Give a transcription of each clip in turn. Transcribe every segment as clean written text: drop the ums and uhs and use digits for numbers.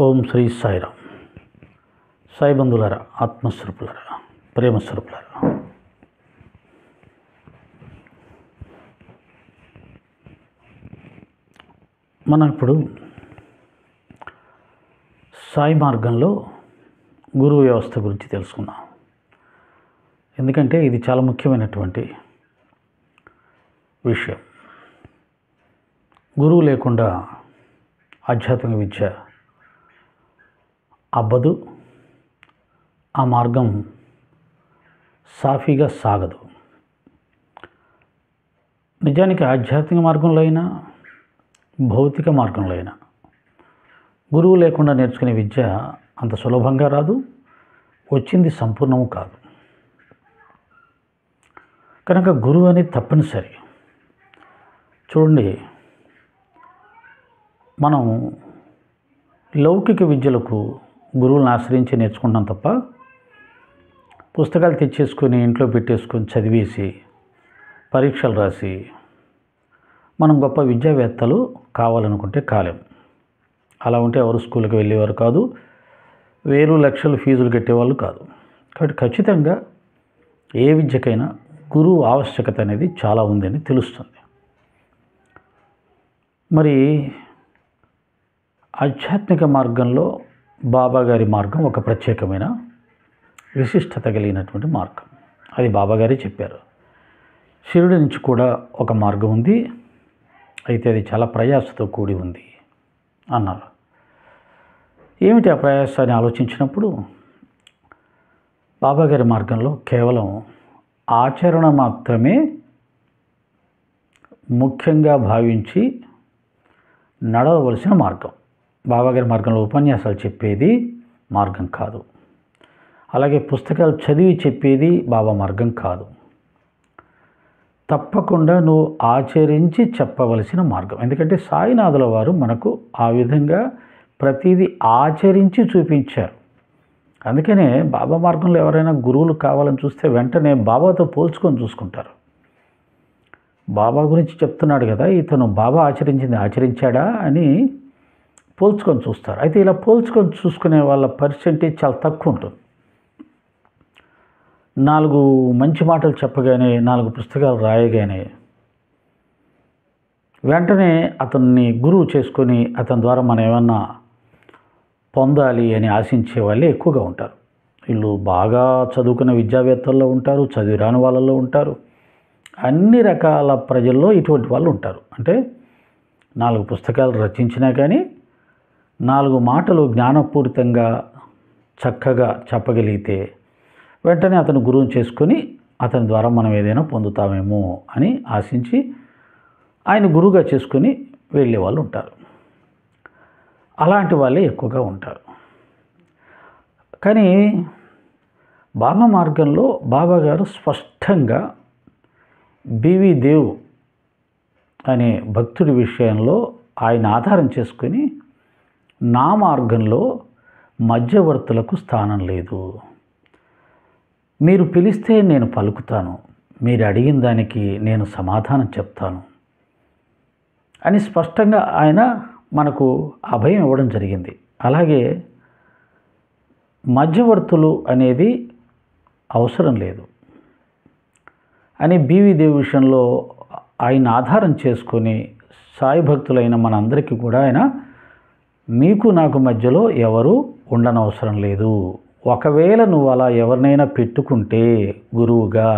ఓం శ్రీ సాయిరామ్. సాయి బంధువులారా, ఆత్మస్వరూపులారా, ప్రేమస్వరూపులారా, మనం ఇప్పుడు సాయి మార్గంలో గురువు వ్యవస్థ గురించి తెలుసుకుందాం. ఎందుకంటే ఇది చాలా ముఖ్యమైనటువంటి విషయం. గురువు లేకుండా ఆధ్యాత్మిక విద్య అవ్వదు, ఆ మార్గం సాఫీగా సాగదు. నిజానికి ఆధ్యాత్మిక మార్గంలో అయినా భౌతిక మార్గంలో అయినా గురువు లేకుండా నేర్చుకునే విద్య అంత సులభంగా రాదు, వచ్చింది సంపూర్ణము కాదు. కనుక గురువు అనేది తప్పనిసరి. చూడండి, మనం లౌకిక విద్యలకు గురువులను ఆశ్రయించి నేర్చుకుంటాం తప్ప పుస్తకాలు తెచ్చేసుకొని ఇంట్లో పెట్టేసుకొని చదివేసి పరీక్షలు రాసి మనం గొప్ప విద్యావేత్తలు కావాలనుకుంటే కాలేం. అలా ఉంటే ఎవరు స్కూల్కి వెళ్ళేవారు కాదు, వేలు లక్షలు ఫీజులు కట్టేవాళ్ళు కాదు. కాబట్టి ఖచ్చితంగా ఏ విద్యకైనా గురువు ఆవశ్యకత అనేది చాలా ఉందని తెలుస్తుంది. మరి ఆధ్యాత్మిక మార్గంలో బాబాగారి మార్గం ఒక ప్రత్యేకమైన విశిష్టత కలిగినటువంటి మార్గం. అది బాబాగారే చెప్పారు. షిరిడి నుంచి కూడా ఒక మార్గం ఉంది, అయితే అది చాలా ప్రయాసతో కూడి ఉంది అన్నారు. ఏమిటి ఆ ప్రయాస అని ఆలోచించినప్పుడు బాబాగారి మార్గంలో కేవలం ఆచరణ మాత్రమే ముఖ్యంగా భావించి నడవవలసిన మార్గం. బాబాగారి మార్గంలో ఉపన్యాసాలు చెప్పేది మార్గం కాదు, అలాగే పుస్తకాలు చదివి చెప్పేది బాబా మార్గం కాదు. తప్పకుండా నువ్వు ఆచరించి చెప్పవలసిన మార్గం. ఎందుకంటే సాయినాథుల వారు మనకు ఆ విధంగా ప్రతిదీ ఆచరించి చూపించారు. అందుకనే బాబా మార్గంలో ఎవరైనా గురువులు కావాలని చూస్తే వెంటనే బాబాతో పోల్చుకొని చూసుకుంటారు. బాబా గురించి చెప్తున్నాడు కదా, ఇతను బాబా ఆచరించాడా అని పోల్చుకొని చూస్తారు. అయితే ఇలా పోల్చుకొని చూసుకునే వాళ్ళ పర్సెంటేజ్ చాలా తక్కువ ఉంటుంది. 4 మంచి మాటలు చెప్పగానే, 4 పుస్తకాలు రాయగానే వెంటనే అతన్ని గురువు చేసుకొని అతని ద్వారా మనం ఏమన్నా పొందాలి అని ఆశించే వాళ్ళే ఎక్కువగా ఉంటారు. వీళ్ళు బాగా చదువుకున్న విద్యావేత్తల్లో ఉంటారు, చదివి రాని వాళ్ళల్లో ఉంటారు, అన్ని రకాల ప్రజల్లో ఇటువంటి వాళ్ళు ఉంటారు. అంటే 4 పుస్తకాలు రచించినా కానీ 4 మాటలు జ్ఞానపూరితంగా చక్కగా చెప్పగలిగితే వెంటనే అతను గురువుని చేసుకొని అతని ద్వారా మనం ఏదైనా పొందుతామేమో అని ఆశించి ఆయన గురువుగా చేసుకొని వెళ్ళే వాళ్ళు ఉంటారు. అలాంటి వాళ్ళే ఎక్కువగా ఉంటారు. కానీ బాబా మార్గంలో బాబా గారు స్పష్టంగా బివి దేవ్ అనే భక్తుడి విషయంలో ఆయన ఆధారం చేసుకొని నా మార్గంలో మధ్యవర్తులకు స్థానం లేదు, మీరు పిలిస్తే నేను పలుకుతాను, మీరు అడిగిన దానికి నేను సమాధానం చెప్తాను అని స్పష్టంగా ఆయన మనకు అభయం ఇవ్వడం జరిగింది. అలాగే మధ్యవర్తులు అనేది అవసరం లేదు అని బివి దేవ్ విషయంలో ఆయన ఆధారం చేసుకొని సాయి భక్తులైన మనందరికీ కూడా ఆయన మీకు నాకు మధ్యలో ఎవరు ఉండనవసరం లేదు, ఒకవేళ నువ్వు అలా ఎవరినైనా పెట్టుకుంటే గురువుగా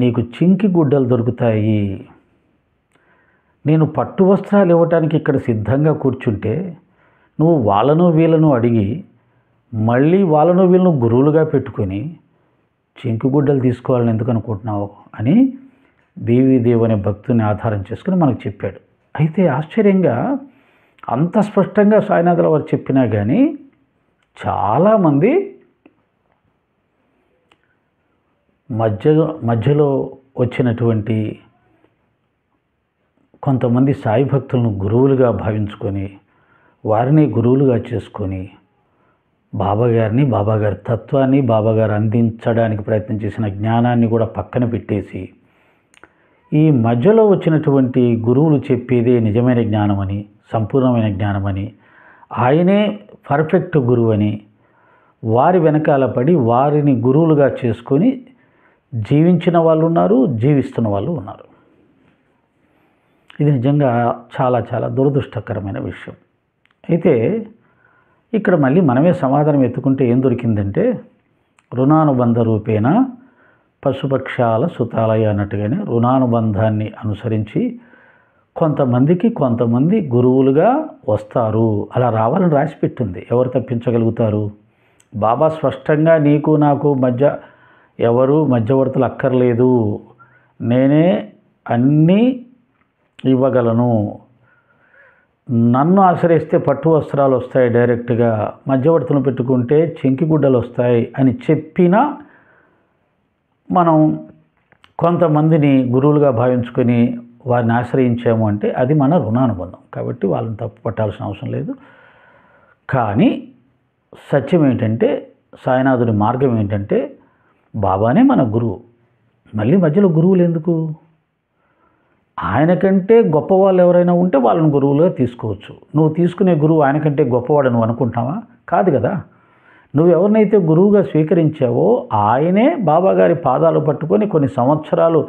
నీకు చింకి గుడ్డలు దొరుకుతాయి. నేను పట్టు వస్త్రాలు ఇవ్వటానికి ఇక్కడ సిద్ధంగా కూర్చుంటే నువ్వు వాళ్ళను వీళ్ళను అడిగి మళ్ళీ వాళ్ళను వీళ్ళను గురువులుగా పెట్టుకొని చింకి గుడ్డలు తీసుకోవాలని ఎందుకు అనుకుంటున్నావు అని బివి దేవ్ అనే భక్తుని ఆధారం చేసుకుని మనకు చెప్పాడు. అయితే ఆశ్చర్యంగా అంత స్పష్టంగా సాయినాథుల వారు చెప్పినా కానీ చాలామంది మధ్యలో వచ్చినటువంటి కొంతమంది సాయి భక్తులను గురువులుగా భావించుకొని వారిని గురువులుగా చేసుకొని బాబాగారిని, బాబాగారి తత్వాన్ని, బాబాగారు అందించడానికి ప్రయత్నం చేసిన జ్ఞానాన్ని కూడా పక్కన పెట్టేసి ఈ మధ్యలో వచ్చినటువంటి గురువులు చెప్పేదే నిజమైన జ్ఞానమని, సంపూర్ణమైన జ్ఞానమని ఆయనే పర్ఫెక్ట్ గురువని వారి వెనకాల పడి వారిని గురువులుగా చేసుకొని జీవించిన వాళ్ళు ఉన్నారు, జీవిస్తున్న వాళ్ళు ఉన్నారు. ఇది నిజంగా చాలా చాలా దురదృష్టకరమైన విషయం. అయితే ఇక్కడ మళ్ళీ మనమే సమాధానం ఎత్తుకుంటే ఏం దొరికిందంటే, రుణానుబంధ రూపేణ పశుపక్షాల సుతాలయ అన్నట్టుగానే రుణానుబంధాన్ని అనుసరించి కొంతమంది గురువులుగా వస్తారు. అలా రావాలని రాసిపెట్టింది. ఎవరు తప్పించగలుగుతారు? బాబా స్పష్టంగా నీకు నాకు మధ్య ఎవరు మధ్యవర్తులు అక్కర్లేదు, నేనే అన్నీ ఇవ్వగలను, నన్ను ఆశ్రయిస్తే పట్టు వస్త్రాలు వస్తాయి, డైరెక్ట్గా మధ్యవర్తులను పెట్టుకుంటే చెంకిగుడ్డలు వస్తాయి అని చెప్పినా మనం కొంతమందిని గురువులుగా భావించుకొని వారిని ఆశ్రయించాము అంటే అది మన రుణానుబంధం. కాబట్టి వాళ్ళని తప్పు పట్టాల్సిన అవసరం లేదు. కానీ సత్యం ఏంటంటే, సాయినాథుడి మార్గం ఏంటంటే, బాబానే మన గురువు. మళ్ళీ మధ్యలో గురువులు ఎందుకు? ఆయనకంటే గొప్పవాళ్ళు ఎవరైనా ఉంటే వాళ్ళని గురువులుగా తీసుకోవచ్చు. నువ్వు తీసుకునే గురువు ఆయనకంటే గొప్పవాడు నువ్వు అనుకుంటావా? కాదు కదా. నువ్వు ఎవరినైతే గురువుగా స్వీకరించావో ఆయనే బాబాగారి పాదాలు పట్టుకొని కొన్ని సంవత్సరాలు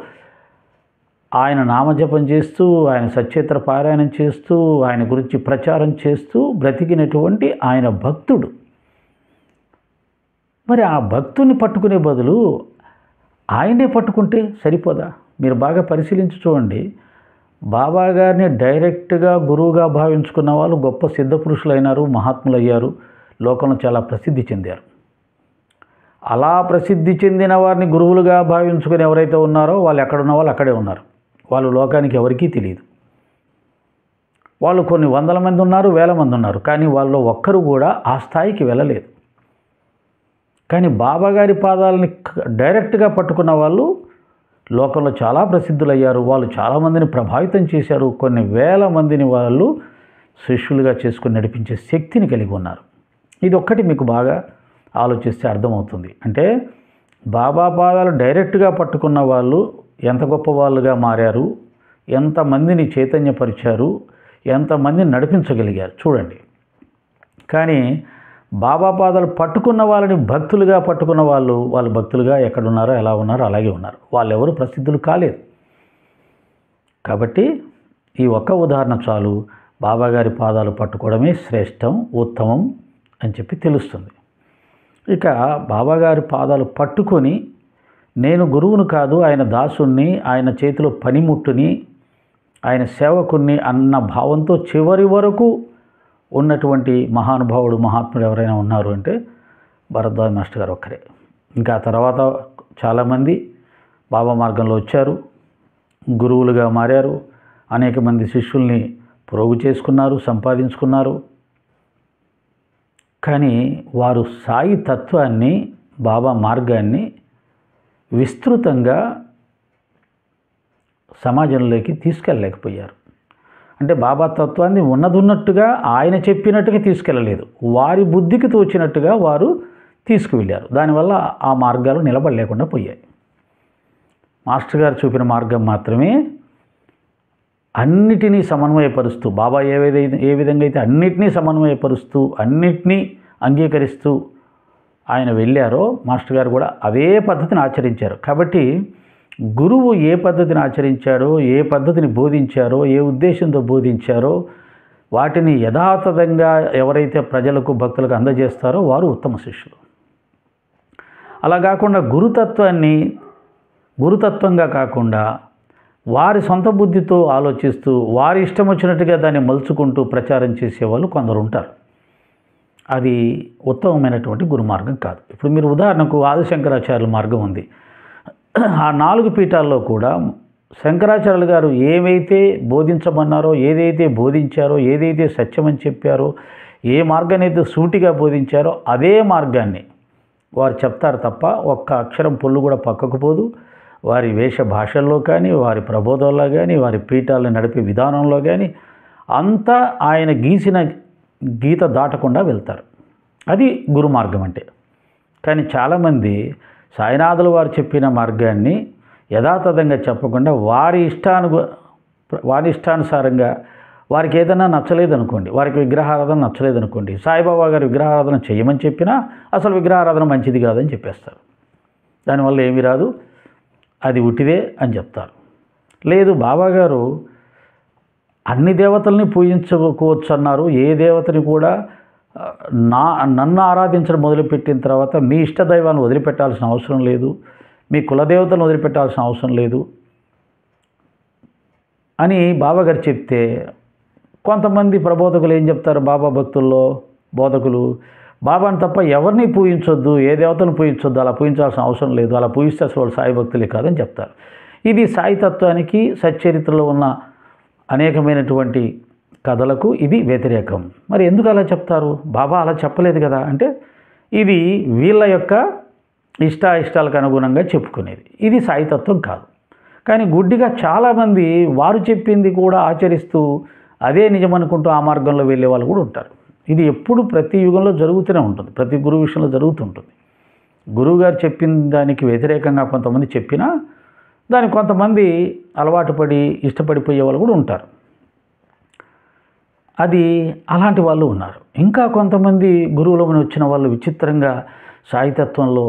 ఆయన నామజపం చేస్తూ, ఆయన సచ్చేత్ర పారాయణం చేస్తూ, ఆయన గురించి ప్రచారం చేస్తూ బ్రతికినటువంటి ఆయన భక్తుడు. మరి ఆ భక్తుని పట్టుకునే బదులు ఆయనే పట్టుకుంటే సరిపోదా? మీరు బాగా పరిశీలించి చూడండి. బాబాగారిని డైరెక్ట్గా గురువుగా భావించుకున్న వాళ్ళు గొప్ప సిద్ధపురుషులైనారు, మహాత్ములు అయ్యారు, లోకంలో చాలా ప్రసిద్ధి చెందారు. అలా ప్రసిద్ధి చెందిన వారిని గురువులుగా భావించుకుని ఎవరైతే ఉన్నారో వాళ్ళు ఎక్కడున్న వాళ్ళు అక్కడే ఉన్నారు. వాళ్ళు లోకానికి ఎవరికీ తెలియదు. వాళ్ళు కొన్ని వందల మంది ఉన్నారు, వేల మంది ఉన్నారు, కానీ వాళ్ళు ఒక్కరు కూడా ఆ స్థాయికి వెళ్ళలేదు. కానీ బాబాగారి పాదాలని డైరెక్ట్గా పట్టుకున్న వాళ్ళు లోకంలో చాలా ప్రసిద్ధులయ్యారు. వాళ్ళు చాలామందిని ప్రభావితం చేశారు. కొన్ని వేల మందిని వాళ్ళు శిష్యులుగా చేసుకుని నడిపించే శక్తిని కలిగి ఉన్నారు. ఇది ఒక్కటి మీకు బాగా ఆలోచిస్తే అర్థమవుతుంది. అంటే బాబా పాదాలు డైరెక్ట్గా పట్టుకున్న వాళ్ళు ఎంత గొప్ప వాళ్ళుగా మారారు, ఎంతమందిని చైతన్యపరిచారు, ఎంతమందిని నడిపించగలిగారు చూడండి. కానీ బాబా పాదాలు పట్టుకున్న వాళ్ళని భక్తులుగా పట్టుకున్న వాళ్ళు భక్తులుగా ఎక్కడున్నారో ఎలా ఉన్నారో అలాగే ఉన్నారు. వాళ్ళు ఎవరు ప్రసిద్ధులు కాలేదు. కాబట్టి ఈ ఒక్క ఉదాహరణ చాలు బాబాగారి పాదాలు పట్టుకోవడమే శ్రేష్టం, ఉత్తమం అని చెప్పి తెలుస్తుంది. ఇక బాబాగారి పాదాలు పట్టుకొని నేను గురువును కాదు, ఆయన దాసుణ్ణి, ఆయన చేతిలో పనిముట్టుని, ఆయన సేవకుణ్ణి అన్న భావంతో చివరి వరకు ఉన్నటువంటి మహానుభావుడు, మహాత్ముడు ఎవరైనా ఉన్నారు అంటే భరద్వాజ్ మాస్టర్ గారు ఒక్కరే. ఇంకా తర్వాత చాలామంది బాబా మార్గంలో వచ్చారు, గురువులుగా మారారు, అనేక మంది శిష్యుల్ని ప్రోగు చేసుకున్నారు, సంపాదించుకున్నారు. కానీ వారు సాయి తత్వాన్ని, బాబా మార్గాన్ని విస్తృతంగా సమాజంలోకి తీసుకెళ్ళలేకపోయారు. అంటే బాబా తత్వాన్ని ఉన్నట్టుగా ఆయన చెప్పినట్టుగా తీసుకెళ్ళలేదు. వారి బుద్ధికి తోచినట్టుగా వారు తీసుకువెళ్ళారు. దానివల్ల ఆ మార్గాలు నిలబడలేకుండా పోయాయి. మాస్టర్ గారు చూపిన మార్గం మాత్రమే అన్నిటినీ సమన్వయపరుస్తూ, బాబా ఏ విధంగా అయితే అన్నిటినీ సమన్వయపరుస్తూ, అన్నిటినీ అంగీకరిస్తూ ఆయన వెళ్ళారో మాస్టర్ గారు కూడా అదే పద్ధతిని ఆచరించారు. కాబట్టి గురువు ఏ పద్ధతిని ఆచరించారో, ఏ పద్ధతిని బోధించారో, ఏ ఉద్దేశంతో బోధించారో వాటిని యథాతథంగా ఎవరైతే ప్రజలకు, భక్తులకు అందజేస్తారో వారు ఉత్తమ శిష్యులు. అలా కాకుండా గురుతత్వంగా కాకుండా వారి సొంత బుద్ధితో ఆలోచిస్తూ వారి ఇష్టం వచ్చినట్టుగా దాన్ని మలుచుకుంటూ ప్రచారం చేసేవాళ్ళు కొందరు ఉంటారు. అది ఉత్తమమైనటువంటి గురు మార్గం కాదు. ఇప్పుడు మీరు ఉదాహరణకు ఆదిశంకరాచార్యుల మార్గం ఉంది. ఆ 4 పీఠాల్లో కూడా శంకరాచార్యులు గారు ఏవైతే బోధించమన్నారో, ఏదైతే బోధించారో, ఏదైతే సత్యమని చెప్పారో, ఏ మార్గాన్ని అయితే సూటిగా బోధించారో అదే మార్గాన్ని వారు చెప్తారు తప్ప ఒక్క అక్షరం పొల్లు కూడా పక్కకు పోదు. వారి వేష భాషల్లో కానీ, వారి ప్రబోధంలో కానీ, వారి పీఠాలను నడిపే విధానంలో కానీ అంతా ఆయన గీసిన గీత దాటకుండా వెళ్తారు. అది గురు మార్గం అంటే. కానీ చాలామంది సాయినాథులు వారు చెప్పిన మార్గాన్ని యథాతథంగా చెప్పకుండా వారి ఇష్టానుసారంగా వారికి ఏదైనా నచ్చలేదనుకోండి, వారికి విగ్రహారాధన నచ్చలేదనుకోండి, సాయిబాబా గారు విగ్రహారాధన చేయమని చెప్పినా అసలు విగ్రహారాధన మంచిది కాదని చెప్పేస్తారు. దానివల్ల ఏమీ రాదు, అది ఉట్టిదే అని చెప్తారు. లేదు, బాబాగారు అన్ని దేవతల్ని పూజించుకోవచ్చు అన్నారు, ఏ దేవతని కూడా నన్ను ఆరాధించడం మొదలుపెట్టిన తర్వాత మీ ఇష్టదైవాన్ని వదిలిపెట్టాల్సిన అవసరం లేదు, మీ కులదేవతలను వదిలిపెట్టాల్సిన అవసరం లేదు అని బాబాగారు చెప్తే, కొంతమంది ప్రబోధకులు ఏం చెప్తారు, బాబా భక్తుల్లో బోధకులు, బాబాని తప్ప ఎవరిని పూజించొద్దు, ఏ దేవతను పూజించొద్దు, అలా పూజించాల్సిన అవసరం లేదు, అలా పూజిస్తే అసలు వాళ్ళు సాయి భక్తులే కాదని చెప్తారు. ఇది సాయి తత్వానికి సచ్చరిత్రలో ఉన్న అనేకమైనటువంటి కథలకు ఇది వ్యతిరేకం. మరి ఎందుకు అలా చెప్తారు? బాబా అలా చెప్పలేదు కదా అంటే, ఇది వీళ్ళ యొక్క ఇష్టాయిష్టాలకు అనుగుణంగా చెప్పుకునేది, ఇది సాయి తత్వం కాదు. కానీ గుడ్డిగా చాలామంది వారు చెప్పింది కూడా ఆచరిస్తూ అదే నిజమనుకుంటూ ఆ మార్గంలో వెళ్ళే వాళ్ళు కూడా ఉంటారు. ఇది ఎప్పుడు ప్రతి యుగంలో జరుగుతూనే ఉంటుంది, ప్రతి గురువు విషయంలో జరుగుతుంటుంది. గురువుగారు చెప్పిన దానికి వ్యతిరేకంగా కొంతమంది చెప్పినా దానికి కొంతమంది అలవాటు పడి ఇష్టపడిపోయే వాళ్ళు కూడా ఉంటారు. అది అలాంటి వాళ్ళు ఉన్నారు. ఇంకా కొంతమంది గురువులమని వచ్చిన వాళ్ళు విచిత్రంగా సాయితత్వంలో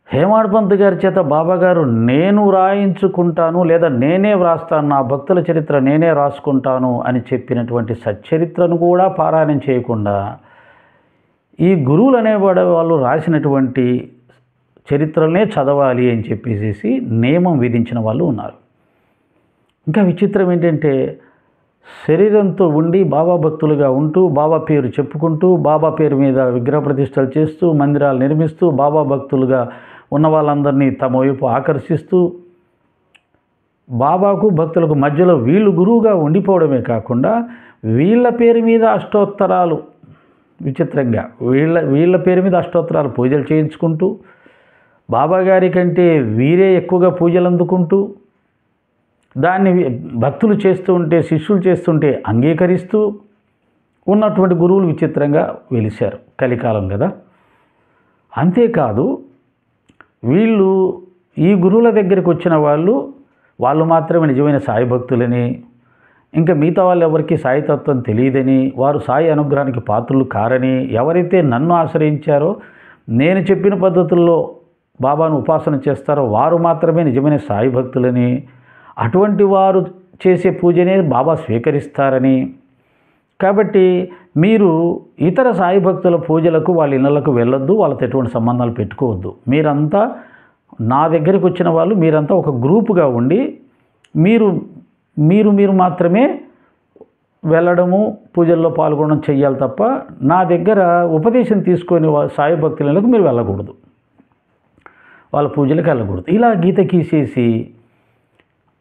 హేమాడ్ పంత్ గారి చేత బాబాగారు నేను రాయించుకుంటాను లేదా నేనే వ్రాస్తాను, నా భక్తుల చరిత్ర నేనే రాసుకుంటాను అని చెప్పినటువంటి సచ్చరిత్రను కూడా పారాయణం చేయకుండా ఈ గురువులు అనేవాడు వాళ్ళు రాసినటువంటి చరిత్రలనే చదవాలి అని చెప్పేసి నియమం విధించిన వాళ్ళు ఉన్నారు. ఇంకా విచిత్రం ఏంటంటే, శరీరంతో ఉండి బాబా భక్తులుగా ఉంటూ బాబా పేరు చెప్పుకుంటూ బాబా పేరు మీద విగ్రహ ప్రతిష్టలు చేస్తూ మందిరాలు నిర్మిస్తూ బాబా భక్తులుగా ఉన్న వాళ్ళందరినీ తమ వైపు ఆకర్షిస్తూ బాబాకు భక్తులకు మధ్యలో వీళ్ళు గురువుగా ఉండిపోవడమే కాకుండా వీళ్ళ పేరు మీద అష్టోత్తరాలు, విచిత్రంగా వీళ్ళ పేరు మీద అష్టోత్తరాలు పూజలు చేయించుకుంటూ బాబా గారి కంటే వీరే ఎక్కువగా పూజలు అందుకుంటూ దాన్ని భక్తులు చేస్తూ ఉంటే శిష్యులు చేస్తుంటే అంగీకరిస్తూ ఉన్నటువంటి గురువులు విచిత్రంగా వెలిశారు. కలికాలం కదా. అంతేకాదు, వీళ్ళు ఈ గురువుల దగ్గరికి వచ్చిన వాళ్ళు మాత్రమే నిజమైన సాయి భక్తులని, ఇంకా మిగతా వాళ్ళు ఎవరికి సాయి తత్వం తెలియదని, వారు సాయి అనుగ్రహానికి పాత్రులు కారని, ఎవరైతే నన్ను ఆశ్రయించారో నేను చెప్పిన పద్ధతుల్లో బాబాను ఉపాసన చేస్తారో వారు మాత్రమే నిజమైన సాయి భక్తులని, అటువంటి వారు చేసే పూజనే బాబా స్వీకరిస్తారని, కాబట్టి మీరు ఇతర సాయి భక్తుల పూజలకు వాళ్ళ ఇళ్ళకు వెళ్ళొద్దు, వాళ్ళతో ఎటువంటి సంబంధాలు పెట్టుకోవద్దు, మీరంతా నా దగ్గరికి వచ్చిన వాళ్ళు మీరంతా ఒక గ్రూపుగా ఉండి మీరు మాత్రమే వెళ్ళడము పూజల్లో పాల్గొనడం చెయ్యాలి తప్ప నా దగ్గర ఉపదేశం తీసుకొని సాయి భక్తులకు మీరు వెళ్ళకూడదు, వాళ్ళ పూజలకు వెళ్ళకూడదు. ఇలా గీత గీసేసి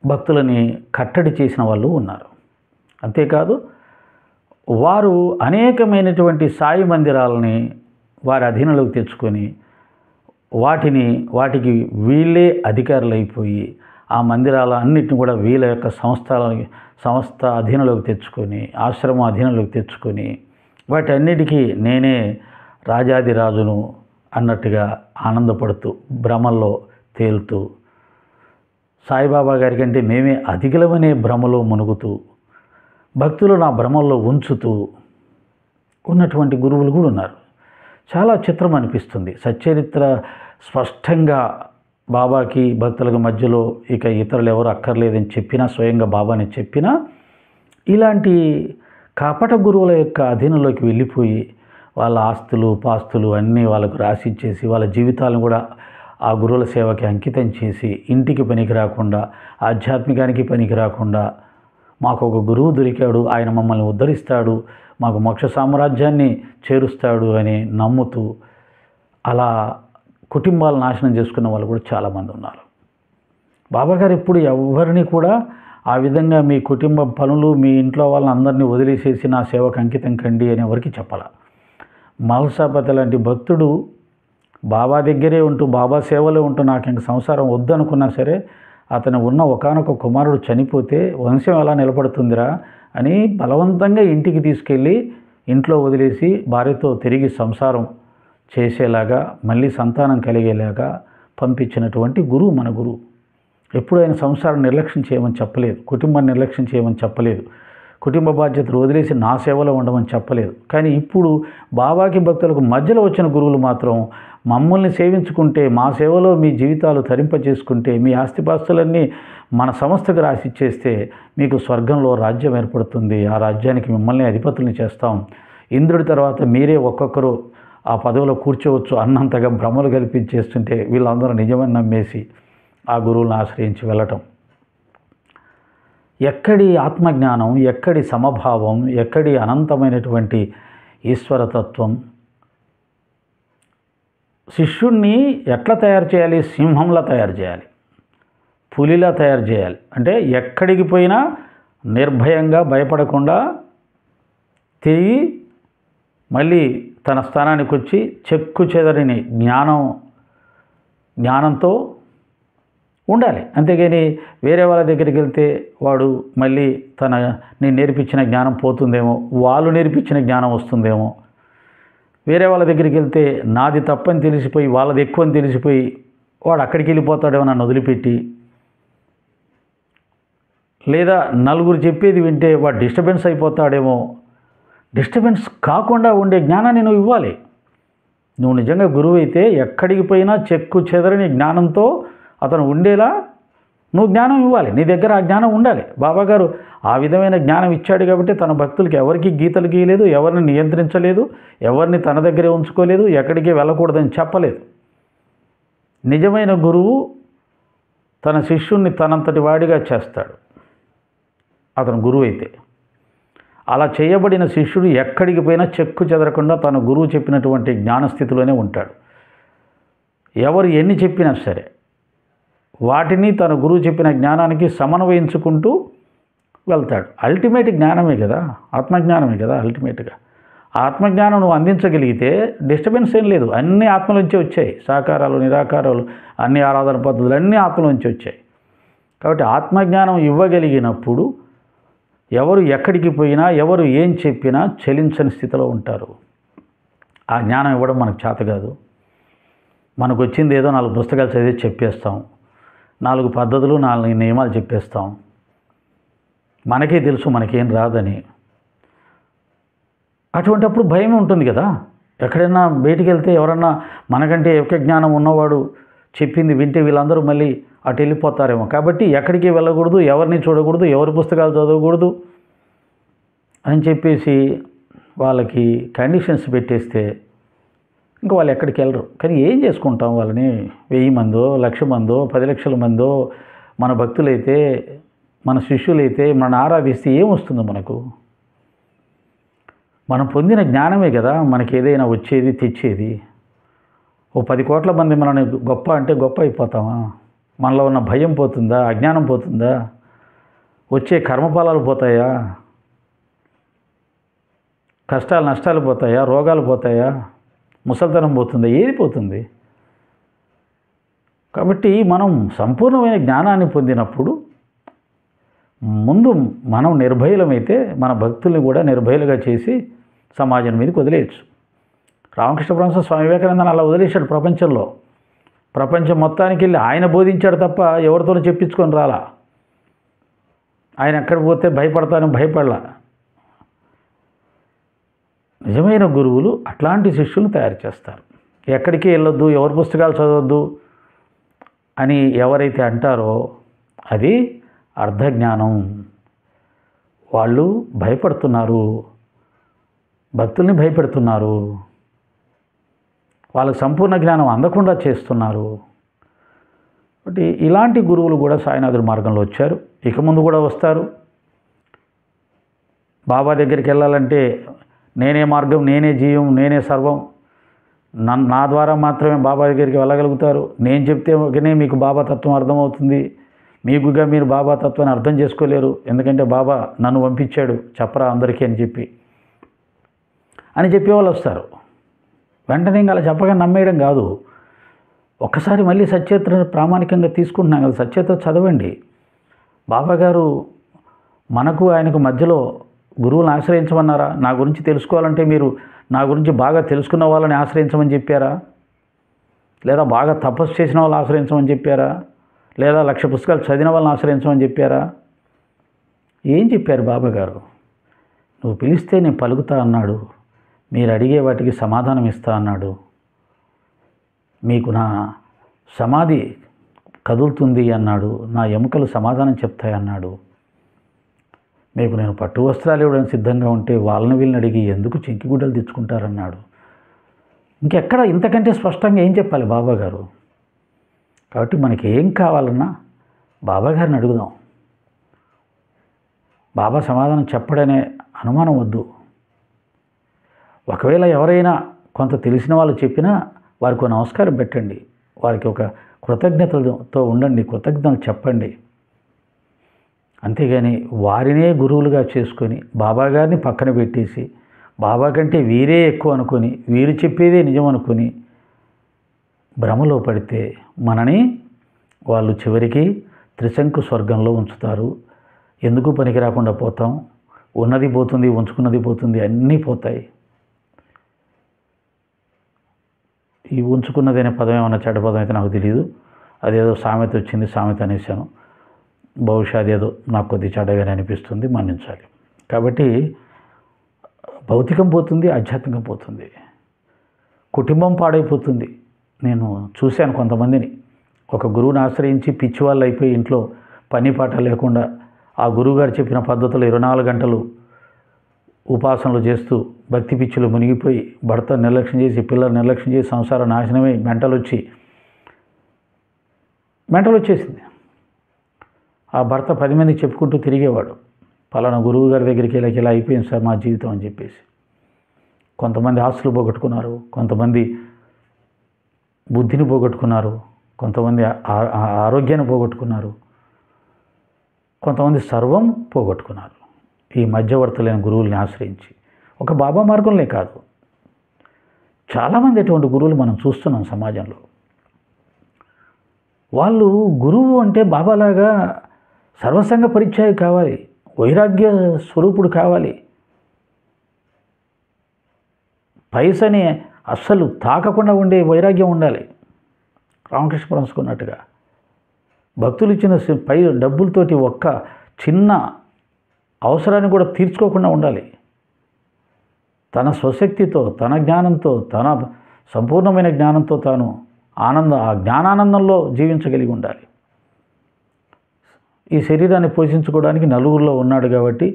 భక్తులని కట్టడి చేసిన వాళ్ళు ఉన్నారు. అంతేకాదు, వారు అనేకమైనటువంటి సాయి మందిరాలని వారి అధీనంలోకి తెచ్చుకొని వాటికి వీళ్ళే అధికారులు అయిపోయి ఆ మందిరాలన్నింటిని కూడా వీళ్ళ యొక్క సంస్థ అధీనంలోకి తెచ్చుకొని ఆశ్రమం అధీనంలోకి తెచ్చుకొని వాటన్నిటికీ నేనే రాజాదిరాజును అన్నట్టుగా ఆనందపడుతూ భ్రమల్లో తేలుతూ సాయిబాబా గారి కంటే మేమే అధికులమనే భ్రమలో మునుగుతూ భక్తులు నా భ్రమల్లో ఉంచుతూ ఉన్నటువంటి గురువులు కూడా ఉన్నారు. చాలా చిత్రం అనిపిస్తుంది. సచ్చరిత్ర స్పష్టంగా బాబాకి భక్తులకు మధ్యలో ఇక ఇతరులు ఎవరు అక్కర్లేదని చెప్పినా, స్వయంగా బాబాని చెప్పినా, ఇలాంటి కపట గురువుల యొక్క అధీనంలోకి వెళ్ళిపోయి వాళ్ళ ఆస్తులు పాస్తులు అన్నీ వాళ్ళకు రాసిచ్చేసి వాళ్ళ జీవితాలను కూడా ఆ గురువుల సేవకి అంకితం చేసి ఇంటికి పనికి రాకుండా ఆధ్యాత్మికానికి పనికి రాకుండా మాకు ఒక గురువు దొరికాడు, ఆయన మమ్మల్ని ఉద్ధరిస్తాడు, మాకు మోక్ష సామ్రాజ్యాన్ని చేరుస్తాడు అని నమ్ముతూ అలా కుటుంబాలు నాశనం చేసుకున్న వాళ్ళు కూడా చాలామంది ఉన్నారు. బాబాగారు ఎప్పుడు ఎవరిని కూడా ఆ విధంగా మీ కుటుంబ పనులు మీ ఇంట్లో వాళ్ళని అందరినీ వదిలేసేసి నా సేవకు అంకితం కండి అని ఎవరికి చెప్పాల. మల్సాపతి లాంటి భక్తుడు బాబా దగ్గరే ఉంటూ బాబా సేవలో ఉంటూ నాకు ఇంక సంసారం వద్దనుకున్నా సరే అతను ఉన్న ఒకానొక కుమారుడు చనిపోతే వంశం ఎలా నిలబడుతుందిరా అని బలవంతంగా ఇంటికి తీసుకెళ్ళి ఇంట్లో వదిలేసి భార్యతో తిరిగి సంసారం చేసేలాగా మళ్ళీ సంతానం కలిగేలాగా పంపించినటువంటి గురువు మన గురువు. ఎప్పుడు ఆయన సంసారం నిర్లక్ష్యం చేయమని చెప్పలేదు, కుటుంబాన్ని నిర్లక్ష్యం చేయమని చెప్పలేదు, కుటుంబ బాధ్యతలు వదిలేసి నా సేవలో ఉండమని చెప్పలేదు. కానీ ఇప్పుడు బాబాకి భక్తులకు మధ్యలో వచ్చిన గురువులు మాత్రం మమ్మల్ని సేవించుకుంటే, మా సేవలో మీ జీవితాలు తరింపజేసుకుంటే, మీ ఆస్తిపాస్తులన్నీ మన సంస్థకు రాసిచ్చేస్తే మీకు స్వర్గంలో రాజ్యం ఏర్పడుతుంది, ఆ రాజ్యానికి మిమ్మల్ని అధిపతుల్ని చేస్తాం, ఇంద్రుడి తర్వాత మీరే ఒక్కొక్కరు ఆ పదవిలో కూర్చోవచ్చు అన్నంతగా భ్రమలు కల్పించేస్తుంటే వీళ్ళందరూ నిజమని నమ్మేసి ఆ గురువులను ఆశ్రయించి వెళ్ళటం. ఎక్కడి ఆత్మజ్ఞానం, ఎక్కడి సమభావం, ఎక్కడి అనంతమైనటువంటి ఈశ్వరతత్వం. శిష్యుణ్ణి ఎట్లా తయారు చేయాలి? సింహంలా తయారు చేయాలి, పులిలా తయారు చేయాలి. అంటే ఎక్కడికి పోయినా నిర్భయంగా భయపడకుండా తిరిగి మళ్ళీ తన స్థానానికి వచ్చి చెక్కు చెదరని జ్ఞానంతో ఉండాలి. అంతేగాని వేరే వాళ్ళ దగ్గరికి వెళ్తే వాడు మళ్ళీ నేను నేర్పించిన జ్ఞానం పోతుందేమో, వాళ్ళు నేర్పించిన జ్ఞానం వస్తుందేమో. వేరే వాళ్ళ దగ్గరికి వెళ్తే నాది తప్పని తెలిసిపోయి వాళ్ళది ఎక్కువ అని తెలిసిపోయి వాడు అక్కడికి వెళ్ళిపోతాడేమో నన్ను వదిలిపెట్టి, లేదా నలుగురు చెప్పేది వింటే వాడు డిస్టర్బెన్స్ అయిపోతాడేమో. డిస్టర్బెన్స్ కాకుండా ఉండే జ్ఞానాన్ని నువ్వు ఇవ్వాలి. నువ్వు నిజంగా గురువు అయితే ఎక్కడికి పోయినా చెక్కు చెదరని జ్ఞానంతో అతను ఉండేలా నువ్వు జ్ఞానం ఇవ్వాలి. నీ దగ్గర ఆ జ్ఞానం ఉండాలి. బాబాగారు ఆ విధమైన జ్ఞానం ఇచ్చాడు కాబట్టి తన భక్తులకి ఎవరికి గీతలు గీయలేదు, ఎవరిని నియంత్రించలేదు, ఎవరిని తన దగ్గరే ఉంచుకోలేదు, ఎక్కడికి వెళ్ళకూడదని చెప్పలేదు. నిజమైన గురువు తన శిష్యుణ్ణి తనంతటి వాడిగా చేస్తాడు, అతను గురువు అయితే. అలా చేయబడిన శిష్యుడు ఎక్కడికి పోయినా చెక్కు చెదరకుండా తన గురువు చెప్పినటువంటి జ్ఞానస్థితిలోనే ఉంటాడు. ఎవరు ఎన్ని చెప్పినా సరే వాటిని తన గురువు చెప్పిన జ్ఞానానికి సమన్వయించుకుంటూ వెళ్తాడు. అల్టిమేట్ జ్ఞానమే కదా, ఆత్మజ్ఞానమే కదా అల్టిమేట్గా. ఆత్మజ్ఞానం నువ్వు అందించగలిగితే డిస్టర్బెన్స్ ఏం లేదు. అన్ని ఆత్మలోంచి వచ్చాయి, సాకారాలు నిరాకారాలు అన్ని ఆరాధన పద్ధతులు అన్నీ ఆత్మలోంచి వచ్చాయి. కాబట్టి ఆత్మజ్ఞానం ఇవ్వగలిగినప్పుడు ఎవరు ఎక్కడికి పోయినా, ఎవరు ఏం చెప్పినా చలించని స్థితిలో ఉంటారు. ఆ జ్ఞానం ఇవ్వడం మనకు చేత కాదు. మనకు వచ్చింది ఏదో 4 పుస్తకాలు చదివి చెప్పేస్తాం, 4 పద్ధతులు 4 నియమాలు చెప్పేస్తాం. మనకే తెలుసు మనకేం రాదని. అటువంటప్పుడు భయం ఉంటుంది కదా. ఎక్కడైనా బయటికి వెళ్తే ఎవరన్నా మనకంటే ఎక్కువ జ్ఞానం ఉన్నవాడు చెప్పింది వింటే వీళ్ళందరూ మళ్ళీ అటు వెళ్ళిపోతారేమో. కాబట్టి ఎక్కడికి వెళ్ళకూడదు, ఎవరిని చూడకూడదు, ఎవరి పుస్తకాలు చదవకూడదు అని చెప్పేసి వాళ్ళకి కండిషన్స్ పెట్టేస్తే ఇంకా వాళ్ళు ఎక్కడికి వెళ్ళరు. కానీ ఏం చేసుకుంటాం వాళ్ళని? 1000 మందో, 1,00,000 మందో, 10 లక్షల మందో మన భక్తులైతే, మన శిష్యులైతే మన ఆరాధిస్తే ఏమొస్తుందో మనకు? మనం పొందిన జ్ఞానమే కదా మనకి ఏదైనా వచ్చేది తెచ్చేది. ఓ 10 కోట్ల మంది మనల్ని గొప్ప అంటే గొప్ప అయిపోతామా? మనలో ఉన్న భయం పోతుందా? అజ్ఞానం పోతుందా? వచ్చే కర్మఫలాలు పోతాయా? కష్టాలు నష్టాలు పోతాయా? రోగాలు పోతాయా? ముసలితనం పోతుందా? ఏది పోతుంది? కాబట్టి మనం సంపూర్ణమైన జ్ఞానాన్ని పొందినప్పుడు ముందు మనం నిర్భయులమైతే మన భక్తుల్ని కూడా నిర్భయులుగా చేసి సమాజం మీదకి వదిలేయచ్చు. రామకృష్ణ పరమహంస స్వామి వివేకానందని అలా వదిలేశాడు ప్రపంచంలో. ప్రపంచం మొత్తానికి వెళ్ళి ఆయన బోధించాడు తప్ప ఎవరితోనూ చెప్పించుకొని రాలా. ఆయన ఎక్కడికి పోతే భయపడలా. నిజమైన గురువులు అట్లాంటి శిష్యులను తయారు చేస్తారు. ఎక్కడికి వెళ్ళొద్దు, ఎవరి పుస్తకాలు చదవద్దు అని ఎవరైతే అంటారో అది అర్ధజ్ఞానం. వాళ్ళు భయపడుతున్నారు, భక్తుల్ని భయపెడుతున్నారు, వాళ్ళకు సంపూర్ణ జ్ఞానం అందకుండా చేస్తున్నారు. కాబట్టి ఇలాంటి గురువులు కూడా సాయినాథుడి మార్గంలో వచ్చారు, ఇక ముందు కూడా వస్తారు. బాబా దగ్గరికి వెళ్ళాలంటే నేనే మార్గం, నేనే జీవం, నేనే సర్వం, నా ద్వారా మాత్రమే బాబా దగ్గరికి వెళ్ళగలుగుతారు. నేను చెప్తేనే మీకు బాబా తత్వం అర్థమవుతుంది, మీకుగా మీరు బాబా తత్వాన్ని అర్థం చేసుకోలేరు, ఎందుకంటే బాబా నన్ను పంపించాడు చెప్పరా అందరికీ అని చెప్పేవాళ్ళు వస్తారు. వెంటనే ఇంకా అలా చెప్పగా నమ్మేయడం కాదు. ఒక్కసారి మళ్ళీ సత్యత్రని ప్రామాణికంగా తీసుకుంటున్నాం కదా, సత్యత్ర చదవండి. బాబాగారు మనకు ఆయనకు మధ్యలో గురువులను ఆశ్రయించమన్నారా? నా గురించి తెలుసుకోవాలంటే మీరు నా గురించి బాగా తెలుసుకున్న వాళ్ళని ఆశ్రయించమని చెప్పారా? లేదా బాగా తపస్సు చేసిన వాళ్ళు ఆశ్రయించమని చెప్పారా? లేదా 1,00,000 పుస్తకాలు చదివిన వాళ్ళని ఆశ్రయించమని చెప్పారా? ఏం చెప్పారు బాబా గారు? నువ్వు పిలిస్తే నేను పలుకుతా అన్నాడు, మీరు అడిగే వాటికి సమాధానం ఇస్తా అన్నాడు, మీకు నా సమాధి కదులుతుంది అన్నాడు, నా ఎముకలు సమాధానం చెప్తాయి అన్నాడు, మీకు నేను పట్టు వస్త్రాలు ఇవ్వడానికి సిద్ధంగా ఉంటే వాళ్ళని వీళ్ళని అడిగి ఎందుకు చెంకిగుడ్డలు తెచ్చుకుంటారన్నాడు. ఇంకెక్కడ ఇంతకంటే స్పష్టంగా ఏం చెప్పాలి బాబా గారు? కాబట్టి మనకి ఏం కావాలన్నా బాబా గారిని అడుగుదాం. బాబా సమాధానం చెప్పడనే అనుమానం వద్దు. ఒకవేళ ఎవరైనా కొంత తెలిసిన వాళ్ళు చెప్పినా వారికి నమస్కారం పెట్టండి, వారికి ఒక కృతజ్ఞతలతో ఉండండి, కృతజ్ఞతలు చెప్పండి. అంతేగాని వారినే గురువులుగా చేసుకొని బాబా గారిని పక్కన పెట్టేసి బాబా కంటే వీరే ఎక్కువ అనుకొని వీరు చెప్పేదే నిజం అనుకొని భ్రమలో పడితే మనని వాళ్ళు చివరికి త్రిశంకు స్వర్గంలో ఉంచుతారు. ఎందుకు పనికి రాకుండా పోతాం, ఉన్నది పోతుంది, ఉంచుకున్నది పోతుంది, అన్నీ పోతాయి. ఈ ఉంచుకున్నది అనే పదం ఏమన్నా చెడ్డ పదం అయితే నాకు తెలియదు, అదేదో సామెత వచ్చింది, సామెత అనేసాను. బహుశా అదేదో నాకు కొద్ది చెడ్డగానే అనిపిస్తుంది, మన్నించాలి. కాబట్టి భౌతికం పోతుంది, ఆధ్యాత్మికం పోతుంది, కుటుంబం పాడైపోతుంది. నేను చూశాను కొంతమందిని ఒక గురువుని ఆశ్రయించి పిచ్చివాళ్ళు అయిపోయి ఇంట్లో పని పాట లేకుండా ఆ గురువుగారు చెప్పిన పద్ధతులు 24 గంటలు ఉపాసనలు చేస్తూ భక్తి పిచ్చిలో మునిగిపోయి భర్త నిర్లక్ష్యం చేసి పిల్లలు నిర్లక్ష్యం చేసి సంసారం నాశనమై మెంటల్ వచ్చేసింది. ఆ భర్త 10 మందికి చెప్పుకుంటూ తిరిగేవాడు, పలానా గురువు గారి దగ్గరికి ఇలా అయిపోయింది సార్ మా జీవితం అని చెప్పేసి. కొంతమంది ఆస్తులు పోగొట్టుకున్నారు, కొంతమంది బుద్ధిని పోగొట్టుకున్నారు, కొంతమంది ఆరోగ్యాన్ని పోగొట్టుకున్నారు, కొంతమంది సర్వం పోగొట్టుకున్నారు ఈ మధ్యవర్తులైన గురువుల్ని ఆశ్రయించి. ఒక బాబా మార్గంలో కాదు, చాలామంది ఎటువంటి గురువులు మనం చూస్తున్నాం సమాజంలో. వాళ్ళు గురువు అంటే బాబాలాగా సర్వసంగ పరిచయం కావాలి, వైరాగ్య స్వరూపుడు కావాలి, పైసని అస్సలు తాకకుండా ఉండే వైరాగ్యం ఉండాలి. రామకృష్ణ పరమహంసకున్నట్టుగా భక్తులు ఇచ్చిన పై డబ్బులతోటి ఒక్క చిన్న అవసరాన్ని కూడా తీర్చుకోకుండా ఉండాలి. తన స్వశక్తితో, తన జ్ఞానంతో, తన సంపూర్ణమైన జ్ఞానంతో తాను ఆ జ్ఞానానందంలో జీవించగలిగి ఉండాలి. ఈ శరీరాన్ని పోషించుకోవడానికి నలుగురిలో ఉన్నాడు కాబట్టి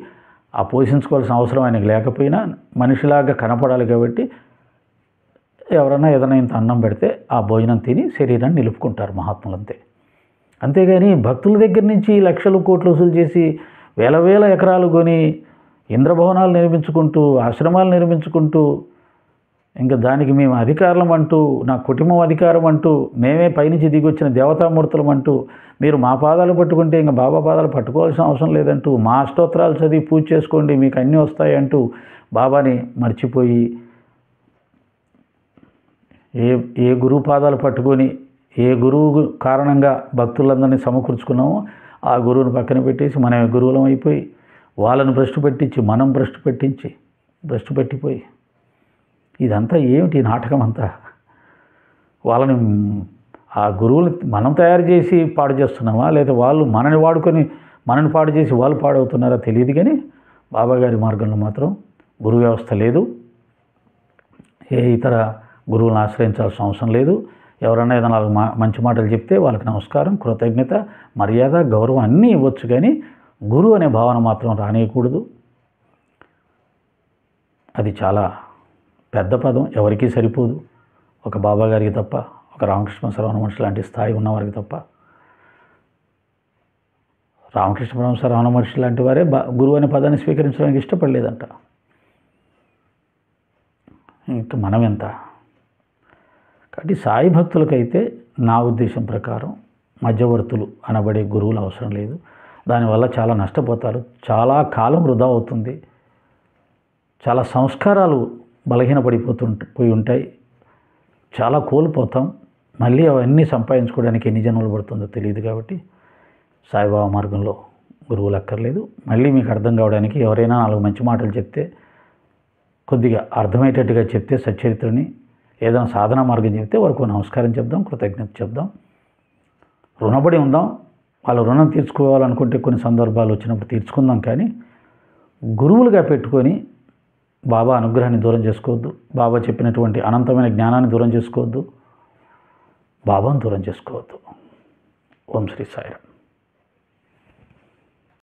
ఆ పోషించుకోవాల్సిన అవసరం ఆయనకు లేకపోయినా మనిషిలాగా కనపడాలి కాబట్టి ఎవరన్నా ఏదైనా ఇంత అన్నం పెడితే ఆ భోజనం తిని శరీరాన్ని నిలుపుకుంటారు మహాత్ములంతే. అంతేగాని భక్తుల దగ్గర నుంచి లక్షలు కోట్లు వసూలు చేసి వేల ఎకరాలు కొని ఇంద్రభవనాలు నిర్మించుకుంటూ ఆశ్రమాలు నిర్మించుకుంటూ ఇంకా దానికి మేము అధికారులం అంటూ, నా కుటుంబం అధికారం అంటూ, మేమే పైనుంచి దిగొచ్చిన దేవతామూర్తులం అంటూ, మీరు మా పాదాలు పట్టుకుంటే ఇంకా బాబా పాదాలు పట్టుకోవాల్సిన అవసరం లేదంటూ, మా అష్టోత్తరాలు చదివి పూజ చేసుకోండి మీకు అన్నీ వస్తాయి అంటూ బాబాని మర్చిపోయి ఏ గురువు పాదాలు పట్టుకొని ఏ గురువు కారణంగా భక్తులందరినీ సమకూర్చుకున్నామో ఆ గురువుని పక్కన పెట్టేసి మనం గురువులం అయిపోయి వాళ్ళను భ్రష్టు పెట్టించి మనం భ్రష్టు పెట్టిపోయి ఇదంతా ఏమిటి నాటకం అంతా? వాళ్ళని ఆ గురువుని మనం తయారు చేసి పాడు చేస్తున్నామా, లేదా వాళ్ళు మనని వాడుకొని మనని పాడు చేసి వాళ్ళు పాడవుతున్నారా తెలియదు. కానీ బాబాగారి మార్గంలో మాత్రం గురు వ్యవస్థ లేదు, ఏ ఇతర గురువులను ఆశ్రయించాల్సిన అవసరం లేదు. ఎవరన్నా ఏదైనా మంచి మాటలు చెప్తే వాళ్ళకి నమస్కారం, కృతజ్ఞత, మర్యాద, గౌరవం అన్నీ ఇవ్వచ్చు, కానీ గురువు అనే భావన మాత్రం రానియకూడదు. అది చాలా పెద్ద పదం, ఎవరికీ సరిపోదు. ఒక బాబా గారికి తప్ప, ఒక రామకృష్ణ రమణ మహర్షి లాంటి స్థాయి ఉన్నవారికి తప్ప. రామకృష్ణ పరమహంస రమణ మహర్షి లాంటి వారే గురువు అనే పదాన్ని స్వీకరించడానికి ఇష్టపడలేదంట. ఇంకా మనం ఎంత? కాబట్టి సాయి భక్తులకైతే నా ఉద్దేశం ప్రకారం మధ్యవర్తులు అనబడే గురువులు అవసరం లేదు. దానివల్ల చాలా నష్టపోతారు, చాలా కాలం వృధా అవుతుంది, చాలా సంస్కారాలు బలహీనపడిపోయి ఉంటాయి, చాలా కోల్పోతాం. మళ్ళీ అవన్నీ సంపాదించుకోవడానికి ఎన్ని జన్మలు పడుతుందో తెలియదు. కాబట్టి సాయిబాబా మార్గంలో గురువులు అక్కర్లేదు. మళ్ళీ మీకు అర్థం కావడానికి ఎవరైనా 4 మంచి మాటలు చెప్తే, కొద్దిగా అర్థమయ్యేటట్టుగా చెప్తే, సచ్చరిత్రని ఏదైనా సాధనా మార్గం చెప్తే వరకు నమస్కారం చెప్దాం, కృతజ్ఞత చెప్దాం. రుణపడి ఉందాం, వాళ్ళ రుణం తీర్చుకోవాలనుకుంటే కొన్ని సందర్భాలు వచ్చినప్పుడు తీర్చుకుందాం, కానీ గురువులుగా పెట్టుకొని బాబా అనుగ్రహాన్ని దూరం చేసుకోవద్దు, బాబా చెప్పినటువంటి అనంతమైన జ్ఞానాన్ని దూరం చేసుకోవద్దు, బాబాను దూరం చేసుకోవద్దు. ఓం శ్రీ సాయిరామ్.